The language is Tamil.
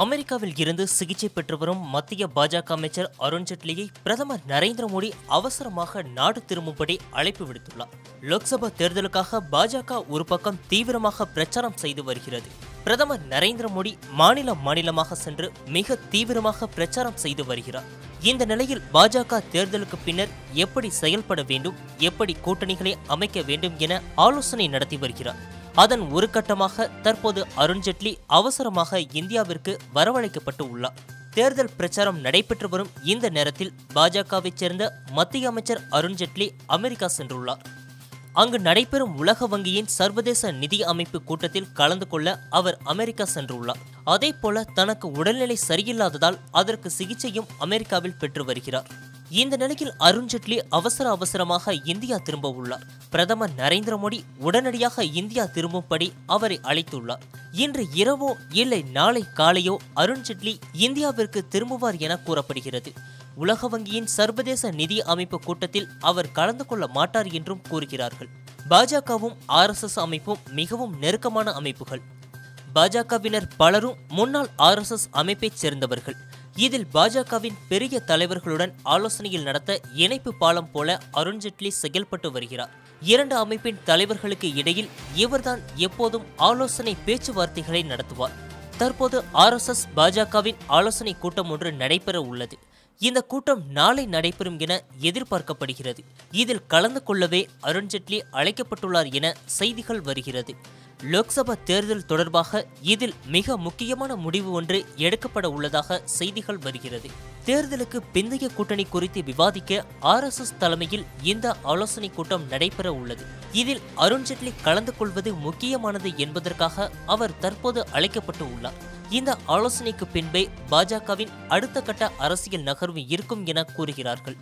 அமெரிக்காவில் இருந்து சிகிச்சை பெற்று வரும் மத்திய பாஜக அமைச்சர் அருண் ஜேட்லியை பிரதமர் நரேந்திர மோடி அவசரமாக நாடு திரும்பும்படி அழைப்பு விடுத்துள்ளார். லோக்சபா தேர்தலுக்காக பாஜக ஒரு பக்கம் தீவிரமாக பிரச்சாரம் செய்து வருகிறது. பிரதமர் நரேந்திர மோடி மாநிலமாக சென்று மிக தீவிரமாக பிரச்சாரம் செய்து வருகிறார். இந்த நிலையில் பாஜக தேர்தலுக்கு பின்னர் எப்படி செயல்பட வேண்டும், எப்படி கூட்டணிகளை அமைக்க வேண்டும் என ஆலோசனை நடத்தி வருகிறார். அதன் ஒரு கட்டமாக தற்போது அருண் ஜேட்லி அவசரமாக இந்தியாவிற்கு வரவழைக்கப்பட்டு உள்ளார். தேர்தல் பிரச்சாரம் நடைபெற்று வரும் இந்த நேரத்தில் பாஜகவைச் சேர்ந்த மத்திய அமைச்சர் அருண் ஜேட்லி அமெரிக்கா சென்றுள்ளார். அங்கு நடைபெறும் உலக வங்கியின் சர்வதேச நிதி அமைப்பு கூட்டத்தில் கலந்து கொள்ள அவர் அமெரிக்கா சென்றுள்ளார். அதேபோல தனக்கு உடல்நிலை சரியில்லாததால் அதற்கு சிகிச்சையும் அமெரிக்காவில் பெற்று வருகிறார். இந்த நிலையில் அருண் ஜேட்லி அவசரமாக இந்தியா திரும்ப உள்ளார். பிரதமர் நரேந்திர மோடி உடனடியாக இந்தியா திரும்பும்படி அவரை அழைத்துள்ளார். இன்று இரவோ இல்லை நாளை காலையோ அருண் ஜேட்லி இந்தியாவிற்கு திரும்புவார் என கூறப்படுகிறது. உலக வங்கியின் சர்வதேச நிதி அமைப்பு கூட்டத்தில் அவர் கலந்து கொள்ள மாட்டார் என்றும் கூறுகிறார்கள். பாஜகவும் RSS அமைப்பும் மிகவும் நெருக்கமான அமைப்புகள். பாஜகவினர் பலரும் முன்னாள் RSS அமைப்பைச் சேர்ந்தவர்கள். இதில் பாஜகவின் பெரிய தலைவர்களுடன் ஆலோசனையில் நடத்த இணைப்பு பாலம் போல அருண் ஜேட்லி செயல்பட்டு வருகிறார். இரண்டு அமைப்பின் தலைவர்களுக்கு இடையில் இவர்தான் எப்போதும் ஆலோசனை பேச்சுவார்த்தைகளை நடத்துவார். தற்போது RSS பாஜகவின் ஆலோசனை கூட்டம் ஒன்று நடைபெற உள்ளது. இந்த கூட்டம் நாளை நடைபெறும் என எதிர்பார்க்கப்படுகிறது. இதில் கலந்து கொள்ளவே அருண் ஜேட்லி அழைக்கப்பட்டுள்ளார் என செய்திகள் வருகிறது. லோக்சபா தேர்தல் தொடர்பாக இதில் மிக முக்கியமான முடிவு ஒன்று எடுக்கப்பட உள்ளதாக செய்திகள் வருகிறது. தேர்தலுக்கு பிந்தைய கூட்டணி குறித்து விவாதிக்க RSS தலைமையில் இந்த ஆலோசனை கூட்டம் நடைபெற உள்ளது. இதில் அருண் ஜேட்லி கலந்து கொள்வது முக்கியமானது என்பதற்காக அவர் தற்போது அழைக்கப்பட்டு உள்ளார். இந்த ஆலோசனைக்கு பின்பே பாஜகவின் அடுத்த கட்ட அரசியல் நகர்வு இருக்கும் என கூறுகிறார்கள்.